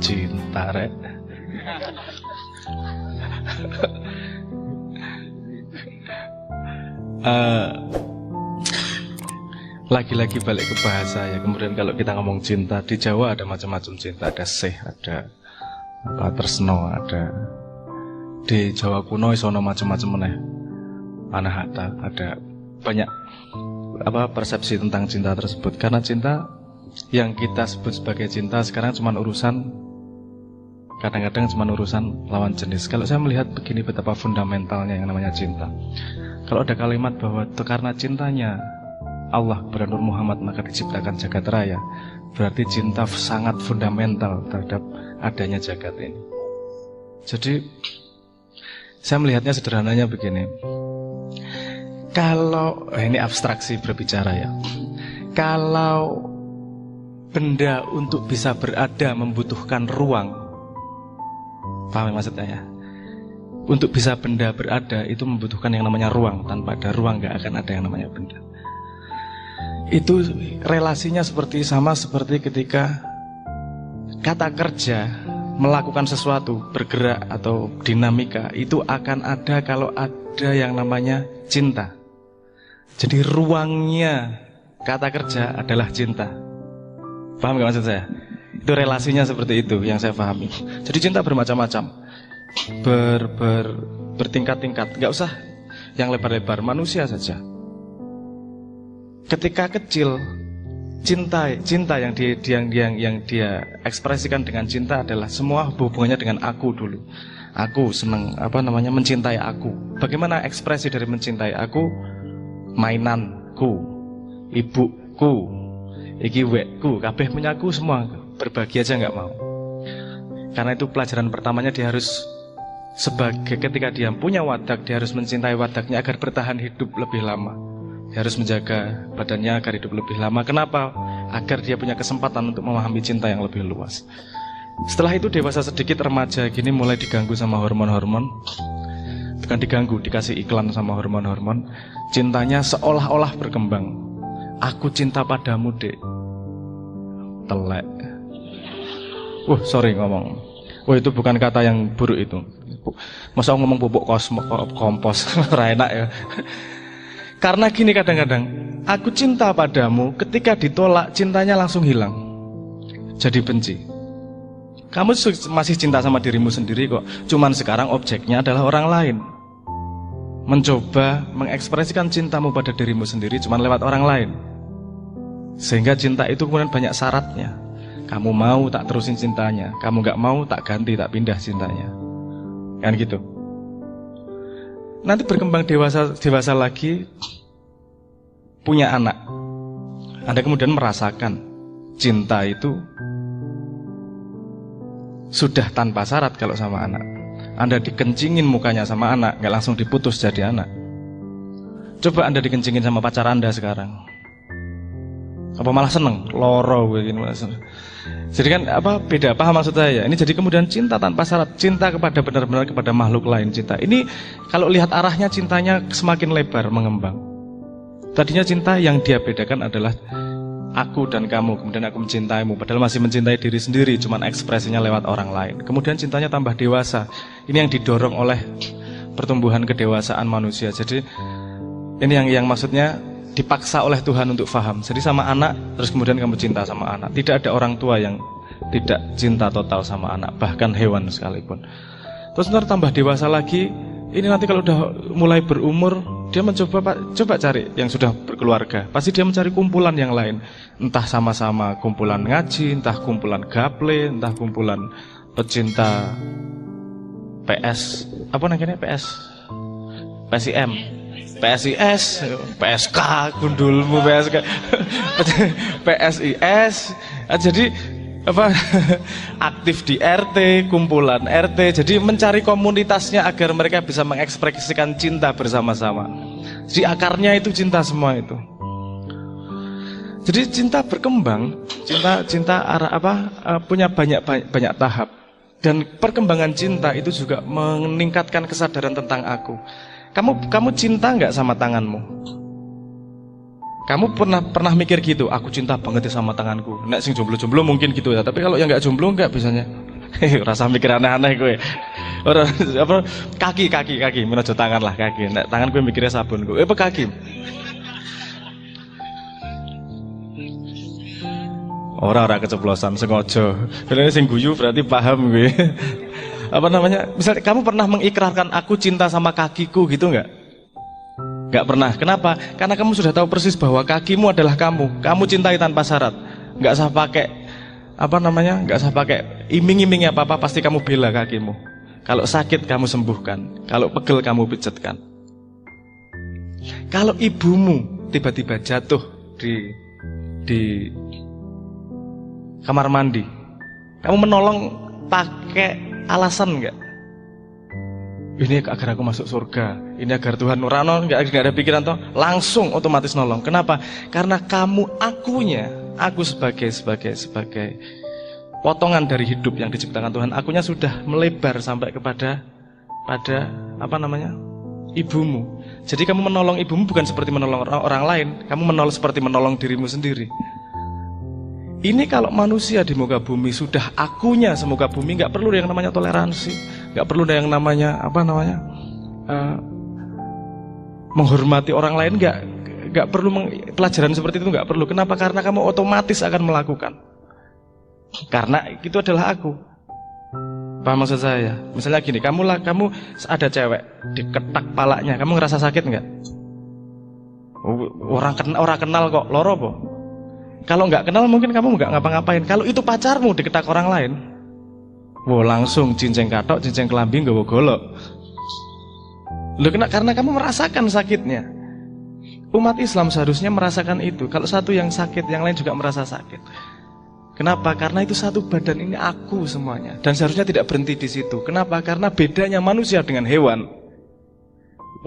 Cinta rek. Lagi-lagi balik ke bahasa ya. Kemudian kalau kita ngomong cinta, di Jawa ada macam-macam cinta. Ada seh, ada apa, tresno, ada di Jawa kuno isono macam-macam meneh. Anahata, ada banyak apa persepsi tentang cinta tersebut. Karena cinta yang kita sebut sebagai cinta sekarang cuma urusan, kadang-kadang cuma urusan lawan jenis. Kalau saya melihat begini betapa fundamentalnya yang namanya cinta. Kalau ada kalimat bahwa karena cintanya Allah kepada Nur Muhammad maka diciptakan jagat raya, berarti cinta sangat fundamental terhadap adanya jagat ini. Jadi saya melihatnya sederhananya begini. Kalau ini abstraksi berbicara ya. Kalau benda untuk bisa berada membutuhkan ruang, paham maksudnya ya? Untuk bisa benda berada itu membutuhkan yang namanya ruang. Tanpa ada ruang gak akan ada yang namanya benda. Itu relasinya sama seperti ketika kata kerja, melakukan sesuatu, bergerak atau dinamika, itu akan ada kalau ada yang namanya cinta. Jadi ruangnya kata kerja adalah cinta. Paham gak maksud saya? Itu relasinya seperti itu yang saya pahami. Jadi cinta bermacam-macam, bertingkat-tingkat. Gak usah yang lebar-lebar, manusia saja. Ketika kecil, cinta yang dia ekspresikan dengan cinta adalah semua hubungannya dengan aku dulu. Aku senang mencintai aku. Bagaimana ekspresi dari mencintai aku? Mainanku, ibuku, iki wekku, kabeh punyaku semua, berbagi aja nggak mau. Karena itu pelajaran pertamanya dia harus ketika dia punya wadak, dia harus mencintai wadaknya agar bertahan hidup lebih lama. Dia harus menjaga badannya agar hidup lebih lama. Kenapa? Agar dia punya kesempatan untuk memahami cinta yang lebih luas. Setelah itu dewasa sedikit, remaja gini mulai diganggu sama hormon-hormon. Bukan diganggu, dikasih iklan sama hormon-hormon. Cintanya seolah-olah berkembang. Aku cinta padamu, Dek. Telek. Sorry ngomong. Itu bukan kata yang buruk itu. Masa ngomong pupuk kompos, enak ya. Karena gini kadang-kadang, aku cinta padamu, ketika ditolak cintanya langsung hilang. Jadi benci. Kamu masih cinta sama dirimu sendiri kok. Cuman sekarang objeknya adalah orang lain. Mencoba mengekspresikan cintamu pada dirimu sendiri cuman lewat orang lain. Sehingga cinta itu kemudian banyak syaratnya. Kamu mau tak terusin cintanya, kamu gak mau tak ganti, tak pindah cintanya. Kan gitu. Nanti berkembang dewasa lagi, punya anak. Anda kemudian merasakan cinta itu sudah tanpa syarat kalau sama anak. Anda dikencingin mukanya sama anak, gak langsung diputus jadi anak. Coba Anda dikencingin sama pacar Anda sekarang, apa malah seneng? Loro begini malah seneng. Jadi kan beda, paham maksud saya? Ini jadi kemudian cinta tanpa syarat, cinta kepada benar-benar kepada makhluk lain. Cinta ini kalau lihat arahnya cintanya semakin lebar, mengembang. Tadinya cinta yang dia bedakan adalah aku dan kamu, kemudian aku mencintaimu, padahal masih mencintai diri sendiri, cuman ekspresinya lewat orang lain. Kemudian cintanya tambah dewasa. Ini yang didorong oleh pertumbuhan kedewasaan manusia. Jadi ini yang maksudnya dipaksa oleh Tuhan untuk faham. Jadi sama anak, terus kemudian kamu cinta sama anak. Tidak ada orang tua yang tidak cinta total sama anak, bahkan hewan sekalipun. Terus ntar tambah dewasa lagi. Ini nanti kalau udah mulai berumur, dia coba cari yang sudah berkeluarga. Pasti dia mencari kumpulan yang lain. Entah sama-sama kumpulan ngaji, entah kumpulan gaple, entah kumpulan pecinta PS, apa namanya PSIM, PSIS, PSK, gundulmu PSK, PSIS. Jadi aktif di RT, kumpulan RT. Jadi mencari komunitasnya agar mereka bisa mengekspresikan cinta bersama-sama. Jadi akarnya itu cinta semua itu. Jadi cinta berkembang, cinta punya banyak tahap. Dan perkembangan cinta itu juga meningkatkan kesadaran tentang aku. Kamu cinta nggak sama tanganmu? Kamu pernah mikir gitu? Aku cinta banget sama tanganku. Nek sing jomblo-jomblo mungkin gitu ya. Tapi kalau yang nggak jomblo nggak biasanya. Rasa mikir aneh-aneh gue. Ora apa kaki, menuju tangan lah kaki. Nek tangan gue mikirnya sabun gue. Apa kaki? Ora keceplosan sengaja. Bener sing guyu berarti paham gue. Apa namanya? Misalnya kamu pernah mengikrarkan aku cinta sama kakiku gitu nggak? Nggak pernah. Kenapa? Karena kamu sudah tahu persis bahwa kakimu adalah kamu. Kamu cintai tanpa syarat. Nggak usah pakai apa namanya? Nggak usah pakai iming-iming apa pasti kamu bela kakimu. Kalau sakit kamu sembuhkan. Kalau pegel kamu pijetkan. Kalau ibumu tiba-tiba jatuh di kamar mandi, kamu menolong pakai alasan enggak? Ini agar aku masuk surga, ini agar Tuhan nurano, enggak ada pikiran toh, langsung otomatis nolong. Kenapa? Karena kamu aku sebagai potongan dari hidup yang diciptakan Tuhan, akunya sudah melebar sampai pada apa namanya? Ibumu. Jadi kamu menolong ibumu bukan seperti menolong orang lain, kamu seperti menolong dirimu sendiri. Ini kalau manusia di muka bumi sudah akunya semuka bumi, nggak perlu yang namanya toleransi, nggak perlu yang namanya menghormati orang lain, nggak perlu pelajaran seperti itu, nggak perlu. Kenapa? Karena kamu otomatis akan melakukan. Karena itu adalah aku. Paham maksud saya? Misalnya gini, kamu ada cewek diketak palanya, kamu ngerasa sakit nggak? Orang kenal kok, loro po. Kalau nggak kenal mungkin kamu nggak ngapa-ngapain. Kalau itu pacarmu diketak orang lain, langsung cinceng katok, cinceng kelambi, nggawa golok. Karena kamu merasakan sakitnya. Umat Islam seharusnya merasakan itu. Kalau satu yang sakit, yang lain juga merasa sakit. Kenapa? Karena itu satu badan, ini aku semuanya. Dan seharusnya tidak berhenti di situ. Kenapa? Karena bedanya manusia dengan hewan.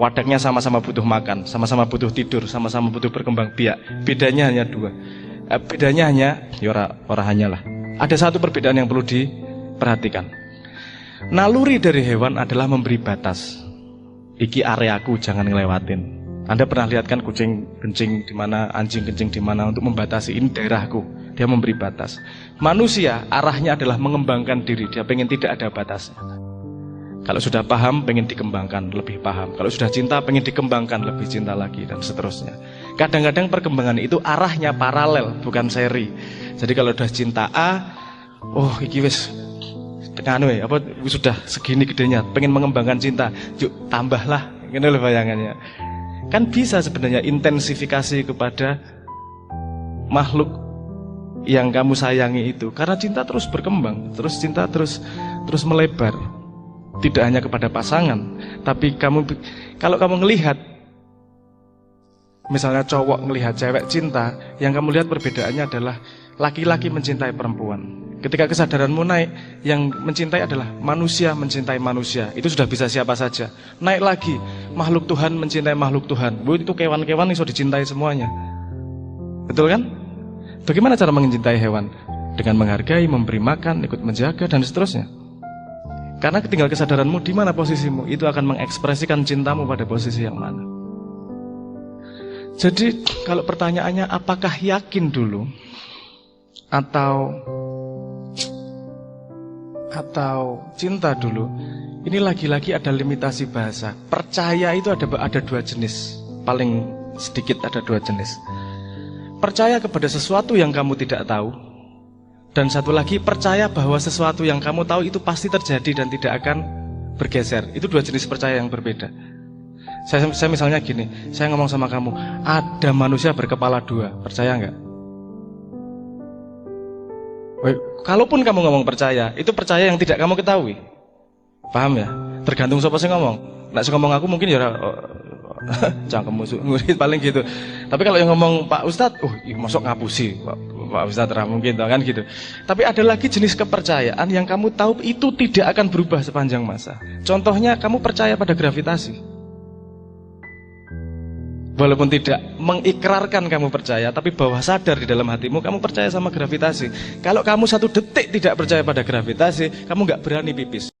Wadaknya sama-sama butuh makan, sama-sama butuh tidur, sama-sama butuh berkembang biak. Bedanya hanya dua. Bedanya hanya, hanyalah. Ada satu perbedaan yang perlu diperhatikan. Naluri dari hewan adalah memberi batas. Iki areaku, jangan ngelewatin. Anda pernah lihat kan kucing kencing di mana, anjing kencing di mana untuk membatasi ini daerahku. Dia memberi batas. Manusia arahnya adalah mengembangkan diri. Dia pengen tidak ada batasnya. Kalau sudah paham, pengen dikembangkan, lebih paham. Kalau sudah cinta, pengen dikembangkan, lebih cinta lagi, dan seterusnya. Kadang-kadang perkembangan itu arahnya paralel, bukan seri. Jadi kalau sudah cinta A, iki wis sudah segini gedenya, pengen mengembangkan cinta, yuk tambahlah, gitu loh bayangannya. Kan bisa sebenarnya intensifikasi kepada makhluk yang kamu sayangi itu, karena cinta terus berkembang, cinta terus melebar. Tidak hanya kepada pasangan, tapi kalau kamu ngelihat, misalnya cowok ngelihat cewek cinta, yang kamu lihat perbedaannya adalah laki-laki mencintai perempuan. Ketika kesadaranmu naik, yang mencintai adalah manusia mencintai manusia. Itu sudah bisa siapa saja. Naik lagi, makhluk Tuhan mencintai makhluk Tuhan. Itu kewan-kewan yang sudah dicintai semuanya. Betul kan? Bagaimana cara mencintai hewan? Dengan menghargai, memberi makan, ikut menjaga, dan seterusnya. Karena tinggal kesadaranmu di mana posisimu, itu akan mengekspresikan cintamu pada posisi yang mana. Jadi kalau pertanyaannya apakah yakin dulu atau cinta dulu, ini lagi-lagi ada limitasi bahasa. Percaya itu ada dua jenis, paling sedikit ada dua jenis. Percaya kepada sesuatu yang kamu tidak tahu, dan satu lagi percaya bahwa sesuatu yang kamu tahu itu pasti terjadi dan tidak akan bergeser. Itu dua jenis percaya yang berbeda. Saya misalnya gini, saya ngomong sama kamu, ada manusia berkepala dua, percaya nggak? Kalaupun kamu ngomong percaya, itu percaya yang tidak kamu ketahui. Paham ya? Tergantung siapa sih ngomong. Nek sing ngomong aku mungkin ya cangkem musuh paling gitu. Tapi kalau yang ngomong Pak Ustadz, masuk ngapusi Pak Ustadz mungkin kan gitu. Tapi ada lagi jenis kepercayaan yang kamu tahu itu tidak akan berubah sepanjang masa. Contohnya kamu percaya pada gravitasi. Walaupun tidak mengikrarkan kamu percaya, tapi bawah sadar di dalam hatimu kamu percaya sama gravitasi. Kalau kamu 1 detik tidak percaya pada gravitasi, kamu nggak berani pipis.